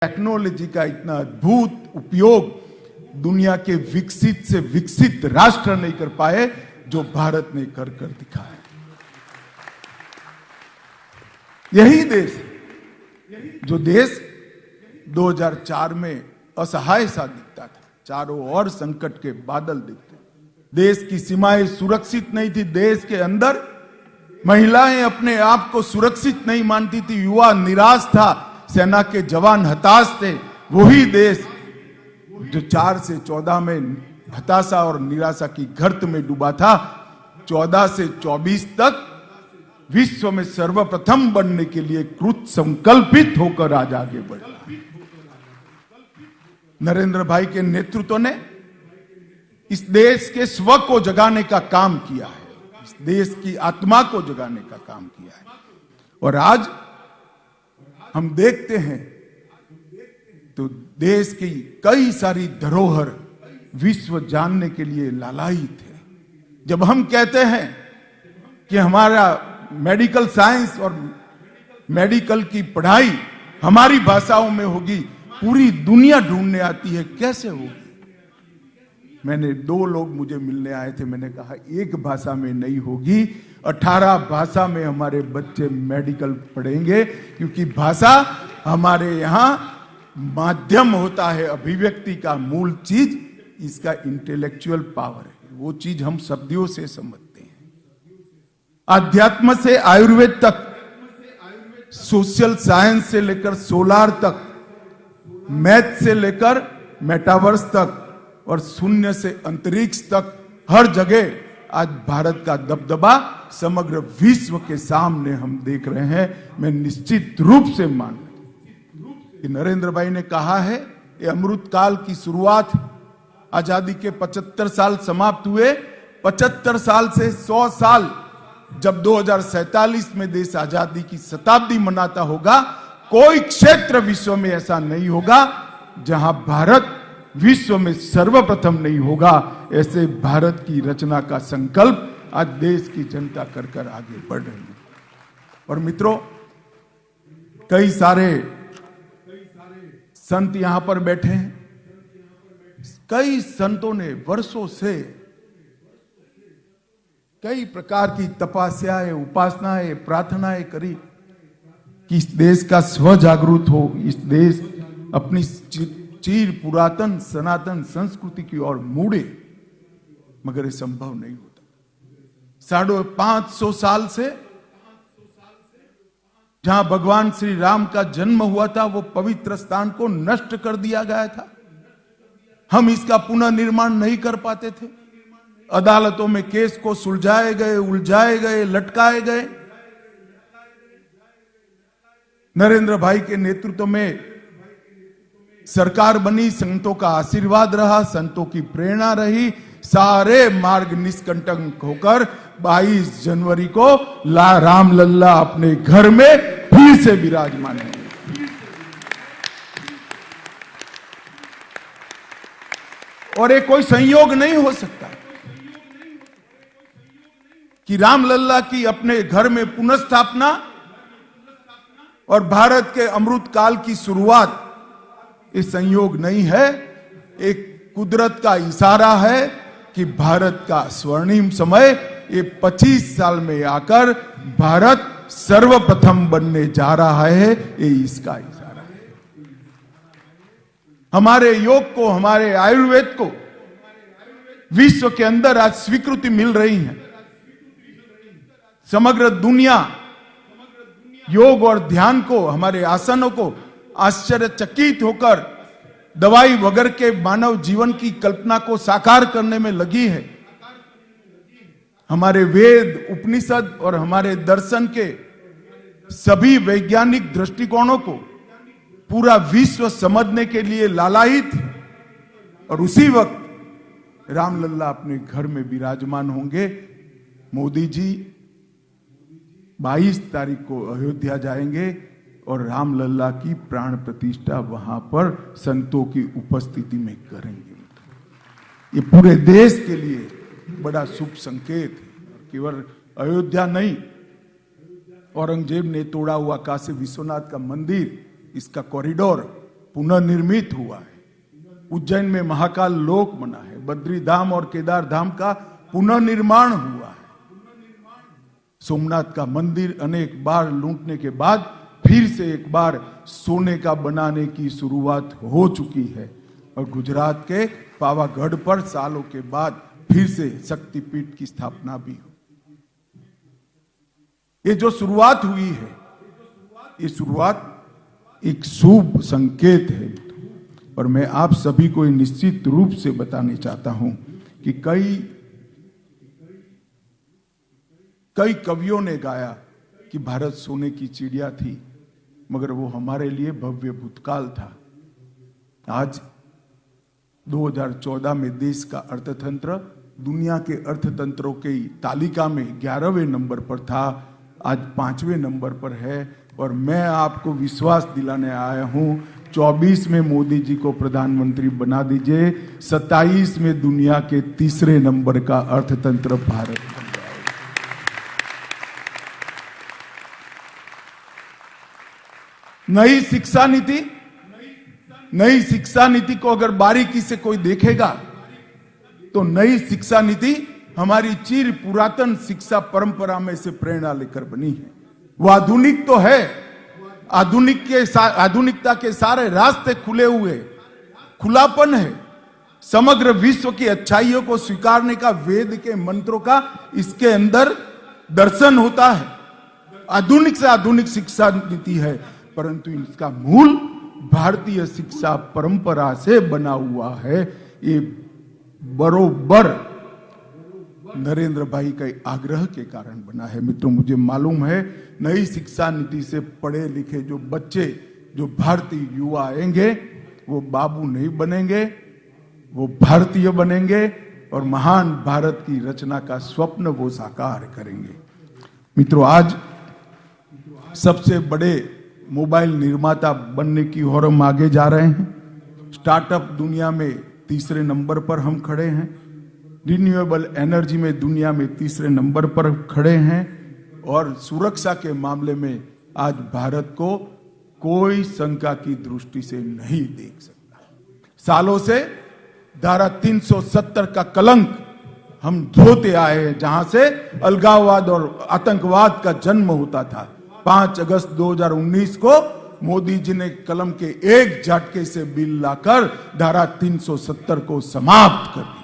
Technology का इतना अद्भुत उपयोग दुनिया के विकसित से विकसित राष्ट्र नहीं कर पाए जो भारत ने कर कर दिखाया। यही देश जो देश 2004 में असहाय सा दिखता था, चारों ओर संकट के बादल दिखते, देश की सीमाएं सुरक्षित नहीं थी, देश के अंदर महिलाएं अपने आप को सुरक्षित नहीं मानती थी, युवा निराश था, सेना के जवान हताश थे। वही देश जो 4 से 14 में हताशा और निराशा की गर्त में डूबा था, 14 से 24 तक विश्व में सर्वप्रथम बनने के लिए कृत संकल्पित होकर आज आगे बढ़ा। नरेंद्र भाई के नेतृत्व ने इस देश के स्व को जगाने का काम किया है, इस देश की आत्मा को जगाने का काम किया है। और आज हम देखते हैं तो देश की कई सारी धरोहर विश्व जानने के लिए लालायित है। जब हम कहते हैं कि हमारा मेडिकल साइंस और मेडिकल की पढ़ाई हमारी भाषाओं में होगी, पूरी दुनिया ढूंढने आती है, कैसे होगी? मैंने 2 लोग मुझे मिलने आए थे, मैंने कहा एक भाषा में नहीं होगी, 18 भाषा में हमारे बच्चे मेडिकल पढ़ेंगे, क्योंकि भाषा हमारे यहां माध्यम होता है अभिव्यक्ति का, मूल चीज इसका इंटेलेक्चुअल पावर है, वो चीज हम शब्दों से समझते हैं। अध्यात्म से आयुर्वेद तक, सोशल साइंस से लेकर सोलार तक, मैथ से लेकर मेटावर्स तक और शून्य से अंतरिक्ष तक, हर जगह आज भारत का दबदबा समग्र विश्व के सामने हम देख रहे हैं। मैं निश्चित रूप से मानता हूं कि नरेंद्र भाई ने कहा है ये अमृत काल की शुरुआत, आजादी के 75 साल समाप्त हुए, 75 साल से 100 साल, जब 2047 में देश आजादी की शताब्दी मनाता होगा, कोई क्षेत्र विश्व में ऐसा नहीं होगा जहां भारत विश्व में सर्वप्रथम नहीं होगा। ऐसे भारत की रचना का संकल्प आज देश की जनता कर कर आगे बढ़ रही है। और मित्रों, कई सारे संत यहां पर बैठे हैं, कई संतों ने वर्षों से कई प्रकार की तपस्याएं, उपासनाएं, प्रार्थनाएं करी कि इस देश का स्व जागरूक हो, इस देश अपनी चीर पुरातन सनातन संस्कृति की ओर मुड़े, मगर ये संभव नहीं होता। 550 साल से जहां भगवान श्री राम का जन्म हुआ था, वो पवित्र स्थान को नष्ट कर दिया गया था। हम इसका पुनर्निर्माण नहीं कर पाते थे, अदालतों में केस को सुलझाए गए, उलझाए गए, लटकाए गए। नरेंद्र भाई के नेतृत्व में सरकार बनी, संतों का आशीर्वाद रहा, संतों की प्रेरणा रही, सारे मार्ग निष्कंटक होकर 22 जनवरी को राम लल्ला अपने घर में फिर से विराजमान है। और ये कोई संयोग नहीं हो सकता कि राम लल्ला की अपने घर में पुनर्स्थापना और भारत के अमृत काल की शुरुआत, ये संयोग नहीं है, एक कुदरत का इशारा है कि भारत का स्वर्णिम समय ये 25 साल में आकर भारत सर्वप्रथम बनने जा रहा है, ये इसका इशारा है। हमारे योग को, हमारे आयुर्वेद को विश्व के अंदर आज स्वीकृति मिल रही है। समग्र दुनिया योग और ध्यान को, हमारे आसनों को आश्चर्यचकित होकर दवाई वगैर के मानव जीवन की कल्पना को साकार करने में लगी है। हमारे वेद, उपनिषद और हमारे दर्शन के सभी वैज्ञानिक दृष्टिकोणों को पूरा विश्व समझने के लिए लालायित है। और उसी वक्त रामलल्ला अपने घर में विराजमान होंगे। मोदी जी 22 तारीख को अयोध्या जाएंगे और रामलल्ला की प्राण प्रतिष्ठा वहां पर संतों की उपस्थिति में करेंगे। ये पूरे देश के लिए बड़ा शुभ संकेत है। केवल अयोध्या नहीं, औरंगजेब ने तोड़ा हुआ काशी विश्वनाथ का मंदिर, इसका कॉरिडोर पुनर्निर्मित हुआ है। उज्जैन में महाकाल लोक बना है। बद्री धाम और केदार धाम का पुनर्निर्माण हुआ है। सोमनाथ का मंदिर अनेक बार लूटने के बाद फिर से एक बार सोने का बनाने की शुरुआत हो चुकी है। और गुजरात के पावागढ़ पर सालों के बाद फिर से शक्तिपीठ की स्थापना भी हुई। ये जो शुरुआत हुई है, ये शुरुआत एक शुभ संकेत है। और मैं आप सभी को निश्चित रूप से बताने चाहता हूं कि कई कवियों ने गाया कि भारत सोने की चिड़िया थी, मगर वो हमारे लिए भव्य भूतकाल था। आज 2014 में देश का अर्थतंत्र दुनिया के अर्थतंत्रों की तालिका में 11वें नंबर पर था, आज 5वें नंबर पर है। और मैं आपको विश्वास दिलाने आया हूं, 24 में मोदी जी को प्रधानमंत्री बना दीजिए, 27 में दुनिया के तीसरे नंबर का अर्थतंत्र भारत बन जाएगा। नई शिक्षा नीति को अगर बारीकी से कोई देखेगा तो नई शिक्षा नीति हमारी चिर पुरातन शिक्षा परंपरा में से प्रेरणा लेकर बनी है। वो आधुनिक तो है, आधुनिकता के सारे रास्ते खुले हुए, खुलापन है। समग्र विश्व की अच्छाइयों को स्वीकारने का, वेद के मंत्रों का इसके अंदर दर्शन होता है। आधुनिक से आधुनिक शिक्षा नीति है, परंतु इसका मूल भारतीय शिक्षा परंपरा से बना हुआ है। ये बरोबर नरेंद्र भाई के आग्रह के कारण बना है। मित्रों, मुझे मालूम है नई शिक्षा नीति से पढ़े लिखे जो बच्चे, जो भारतीय युवा आएंगे, वो बाबू नहीं बनेंगे, वो भारतीय बनेंगे और महान भारत की रचना का स्वप्न वो साकार करेंगे। मित्रों, आज सबसे बड़े मोबाइल निर्माता बनने की ओर हम आगे जा रहे हैं। स्टार्टअप दुनिया में तीसरे नंबर पर हम खड़े हैं। रिन्यूएबल एनर्जी में दुनिया में तीसरे नंबर पर खड़े हैं। और सुरक्षा के मामले में आज भारत को कोई शंका की दृष्टि से नहीं देख सकता। सालों से धारा 370 का कलंक हम धोते आए हैं, जहां से अलगाववाद और आतंकवाद का जन्म होता था। 5 अगस्त 2019 को मोदी जी ने कलम के एक झटके से बिल लाकर धारा 370 को समाप्त कर दिया।